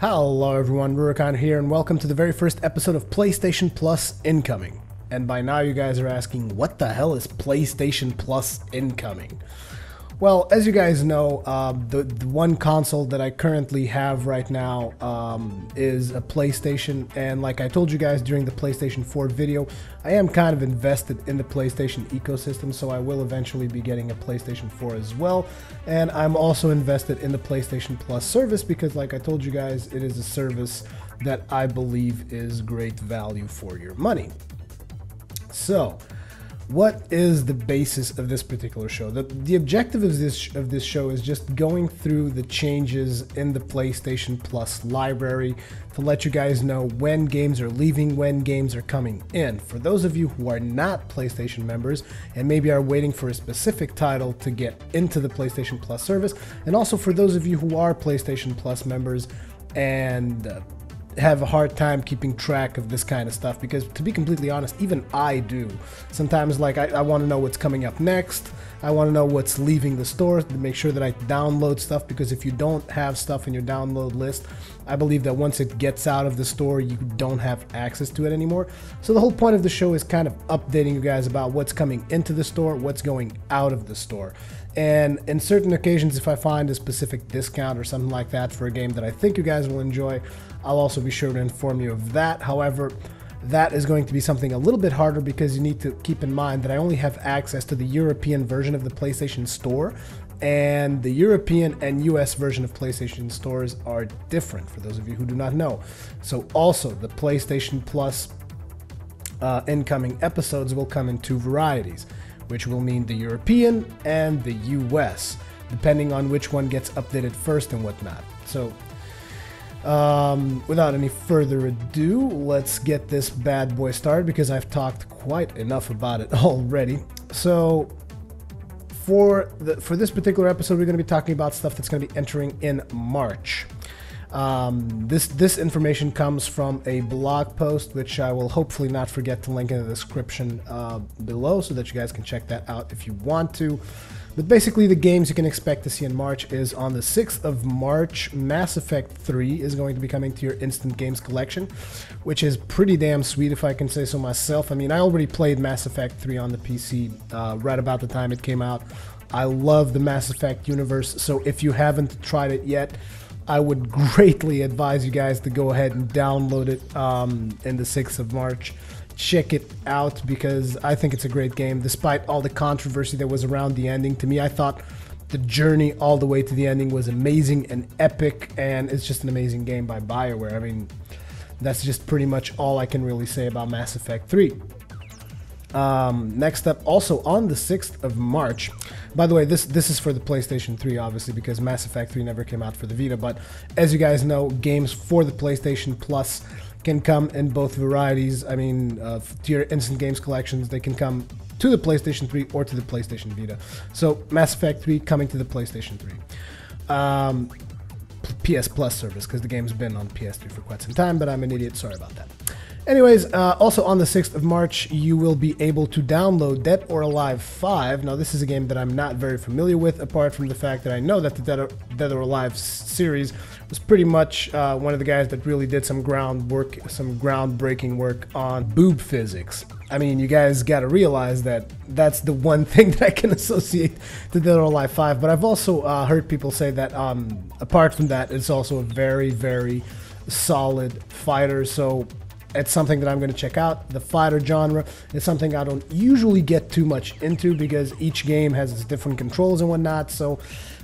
Hello everyone, Rurikhan here, and welcome to the very first episode of PlayStation Plus Incoming. And by now you guys are asking, what the hell is PlayStation Plus Incoming? Well, as you guys know, the one console that I currently have right now is a PlayStation, and like I told you guys during the PlayStation 4 video, I am kind of invested in the PlayStation ecosystem, so I will eventually be getting a PlayStation 4 as well, and I'm also invested in the PlayStation Plus service because, like I told you guys, it is a service that I believe is great value for your money. So, what is the basis of this particular show? The objective of this show is just going through the changes in the PlayStation Plus library to let you guys know when games are leaving, when games are coming in. For those of you who are not PlayStation members and maybe are waiting for a specific title to get into the PlayStation Plus service, and also for those of you who are PlayStation Plus members and have a hard time keeping track of this kind of stuff, because to be completely honest, even I do. Sometimes, like, I want to know what's coming up next. I want to know what's leaving the store to make sure that I download stuff, because if you don't have stuff in your download list, I believe that once it gets out of the store, you don't have access to it anymore. So the whole point of the show is kind of updating you guys about what's coming into the store, what's going out of the store. And in certain occasions, if I find a specific discount or something like that for a game that I think you guys will enjoy, I'll also be sure to inform you of that. However, that is going to be something a little bit harder because you need to keep in mind that I only have access to the European version of the PlayStation Store, and the European and US version of PlayStation stores are different, for those of you who do not know. So also, the PlayStation Plus incoming episodes will come in two varieties, which will mean the European and the US, depending on which one gets updated first and whatnot. So, without any further ado, let's get this bad boy started, because I've talked quite enough about it already. So, for this particular episode, we're going to be talking about stuff that's going to be entering in March. This information comes from a blog post, which I will hopefully not forget to link in the description below, so that you guys can check that out if you want to. But basically, the games you can expect to see in March is on the 6th of March, Mass Effect 3 is going to be coming to your Instant Games collection, which is pretty damn sweet, if I can say so myself. I mean, I already played Mass Effect 3 on the PC right about the time it came out. I love the Mass Effect universe, so if you haven't tried it yet, I would greatly advise you guys to go ahead and download it in the 6th of March. Check it out, because I think it's a great game. Despite all the controversy that was around the ending, to me, I thought the journey all the way to the ending was amazing and epic, and it's just an amazing game by BioWare. I mean, that's just pretty much all I can really say about Mass Effect 3. Next up, also on the 6th of March, by the way, this is for the PlayStation 3, obviously, because Mass Effect 3 never came out for the Vita, but as you guys know, games for the PlayStation Plus can come in both varieties. I mean, to your Instant Games collections, they can come to the PlayStation 3 or to the PlayStation Vita. So, Mass Effect 3 coming to the PlayStation 3. PS Plus service, because the game's been on PS3 for quite some time, but I'm an idiot, sorry about that. Anyways, also on the 6th of March, you will be able to download Dead or Alive 5. Now, this is a game that I'm not very familiar with, apart from the fact that I know that the Dead or Alive series was pretty much one of the guys that really did some groundbreaking work on boob physics. I mean, you guys gotta realize that that's the one thing that I can associate to Dead or Alive 5, but I've also heard people say that apart from that, it's also a very, very solid fighter, so it's something that I'm going to check out. The fighter genre is something I don't usually get too much into, because each game has its different controls and whatnot. So,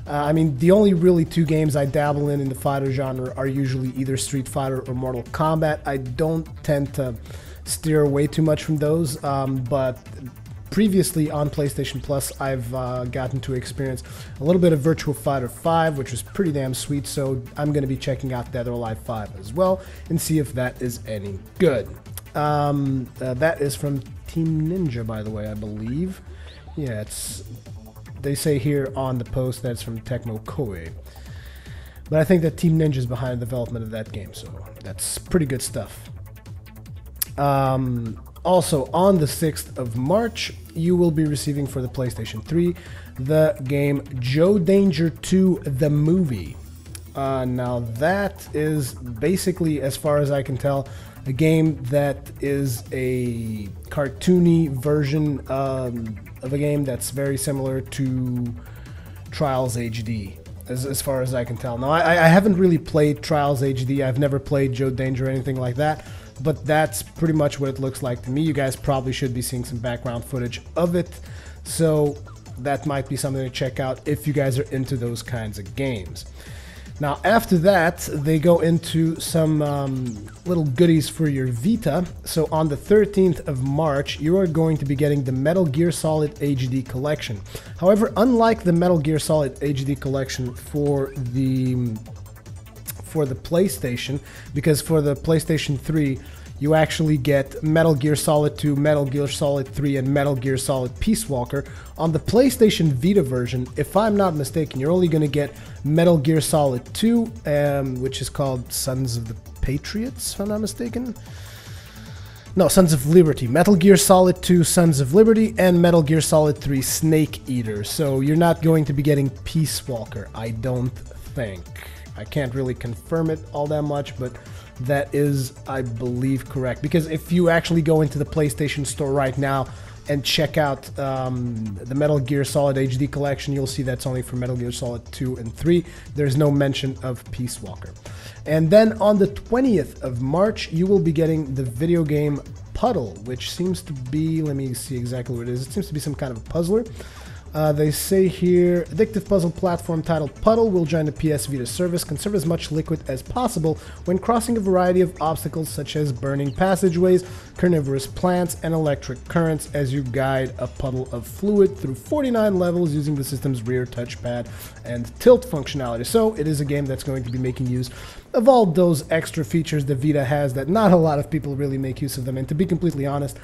I mean, the only really two games I dabble in the fighter genre are usually either Street Fighter or Mortal Kombat. I don't tend to steer away too much from those, but previously on PlayStation Plus, I've gotten to experience a little bit of Virtua Fighter 5, which was pretty damn sweet, so I'm going to be checking out Dead or Alive 5 as well and see if that is any good. That is from Team Ninja, by the way, I believe. Yeah, they say here on the post that it's from Tecmo Koei. But I think that Team Ninja is behind the development of that game, so that's pretty good stuff. Also, on the 6th of March, you will be receiving for the PlayStation 3 the game Joe Danger 2 The Movie. Now that is basically, as far as I can tell, a game that is a cartoony version of a game that's very similar to Trials HD, as far as I can tell. Now, I haven't really played Trials HD. I've never played Joe Danger or anything like that, but that's pretty much what it looks like to me. You guys probably should be seeing some background footage of it, so that might be something to check out if you guys are into those kinds of games. Now, after that, they go into some little goodies for your Vita. So on the 13th of March, you are going to be getting the Metal Gear Solid HD Collection. However, unlike the Metal Gear Solid HD Collection for the PlayStation, because for the PlayStation 3, you actually get Metal Gear Solid 2, Metal Gear Solid 3, and Metal Gear Solid Peace Walker. On the PlayStation Vita version, if I'm not mistaken, you're only going to get Metal Gear Solid 2, which is called Sons of the Patriots, if I'm not mistaken. No, Sons of Liberty. Metal Gear Solid 2, Sons of Liberty, and Metal Gear Solid 3, Snake Eater. So you're not going to be getting Peace Walker, I don't think. I can't really confirm it all that much, but that is, I believe, correct. Because if you actually go into the PlayStation Store right now and check out the Metal Gear Solid HD Collection, you'll see that's only for Metal Gear Solid 2 and 3. There's no mention of Peace Walker. And then on the 20th of March, you will be getting the video game Puddle, which seems to be, let me see exactly what it is. It seems to be some kind of a puzzler. They say here, addictive puzzle platform titled Puddle will join the PS Vita service. Conserve as much liquid as possible when crossing a variety of obstacles such as burning passageways, carnivorous plants, and electric currents as you guide a puddle of fluid through 49 levels using the system's rear touchpad and tilt functionality. So it is a game that's going to be making use of all those extra features the Vita has that not a lot of people really make use of them. And to be completely honest,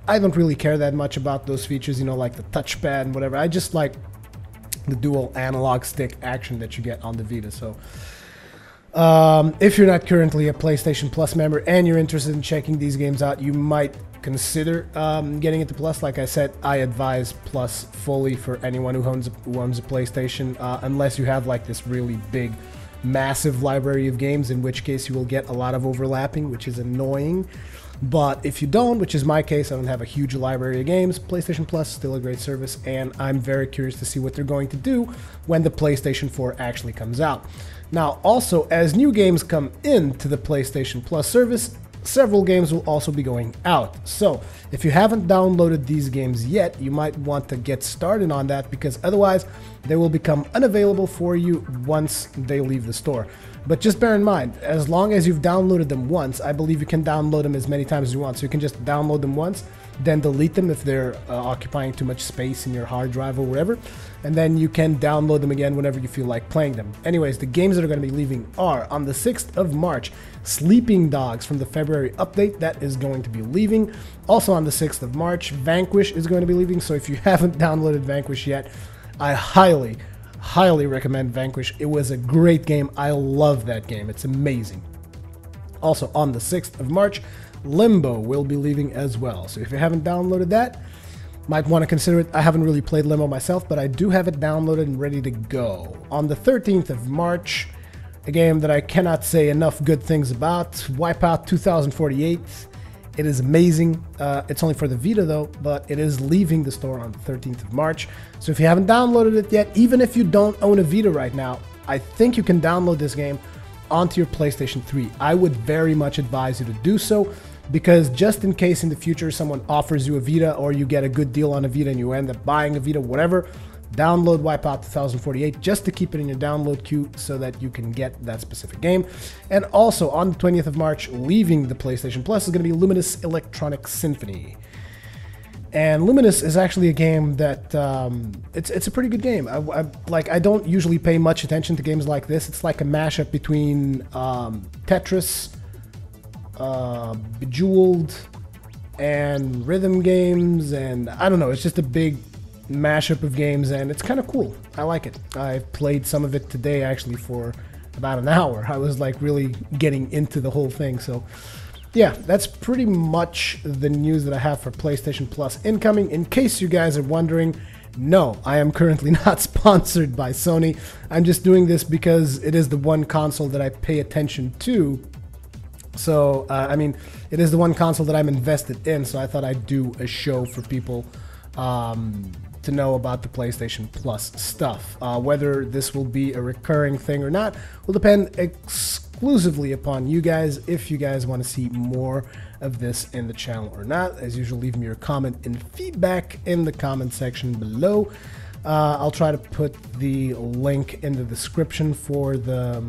I don't really care that much about those features, you know, like the touchpad and whatever. I just like the dual analog stick action that you get on the Vita. So if you're not currently a PlayStation Plus member and you're interested in checking these games out, you might consider getting into Plus. Like I said, I advise Plus fully for anyone who owns a PlayStation, unless you have like this really big, massive library of games, in which case you will get a lot of overlapping, which is annoying. But if you don't, which is my case, I don't have a huge library of games, PlayStation Plus is still a great service, and I'm very curious to see what they're going to do when the PlayStation 4 actually comes out. Now, also, as new games come into the PlayStation Plus service, several games will also be going out. So, if you haven't downloaded these games yet, you might want to get started on that, because otherwise they will become unavailable for you once they leave the store. But just bear in mind, as long as you've downloaded them once, I believe you can download them as many times as you want. So you can just download them once, then delete them if they're occupying too much space in your hard drive or whatever, and then you can download them again whenever you feel like playing them. Anyways, the games that are going to be leaving are, on the 6th of March, Sleeping Dogs from the February update. That is going to be leaving. Also on the 6th of March, Vanquish is going to be leaving. So if you haven't downloaded Vanquish yet, I highly recommend Vanquish. It was a great game. I love that game. It's amazing. Also on the 6th of March, Limbo will be leaving as well. So if you haven't downloaded that, might want to consider it. I haven't really played Limbo myself, but I do have it downloaded and ready to go. On the 13th of March, a game that I cannot say enough good things about, Wipeout 2048. It is amazing. It's only for the Vita though, but it is leaving the store on the 13th of March. So if you haven't downloaded it yet, even if you don't own a Vita right now, I think you can download this game onto your PlayStation 3. I would very much advise you to do so, because just in case in the future someone offers you a Vita, or you get a good deal on a Vita and you end up buying a Vita, whatever, download Wipeout 2048 just to keep it in your download queue so that you can get that specific game. And also on the 20th of March, leaving the PlayStation Plus, is going to be Luminous Electronic Symphony. And Luminous is actually a game that it's a pretty good game. I don't usually pay much attention to games like this. It's like a mashup between Tetris, Bejeweled, and rhythm games, and I don't know, it's just a big mashup of games, and it's kind of cool. I like it. I played some of it today actually for about an hour. I was like really getting into the whole thing. So yeah, that's pretty much the news that I have for PlayStation Plus incoming. In case you guys are wondering, No, I am currently not sponsored by Sony. I'm just doing this because it is the one console that I pay attention to. So, I mean, it is the one console that I'm invested in, so I thought I'd do a show for people to know about the PlayStation Plus stuff. Whether this will be a recurring thing or not will depend exclusively upon you guys, if you guys want to see more of this in the channel or not. As usual, leave me your comment and feedback in the comment section below. I'll try to put the link in the description for the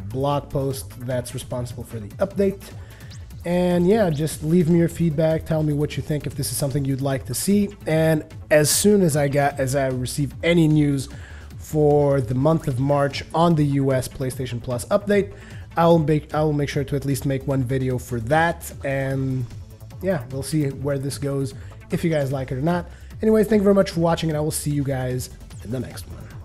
blog post that's responsible for the update. And yeah, just leave me your feedback, tell me what you think, if this is something you'd like to see. And as soon as I receive any news for the month of March on the US PlayStation Plus update, I will make sure to at least make one video for that. And yeah, we'll see where this goes, if you guys like it or not. Anyway, thank you very much for watching, and I will see you guys in the next one.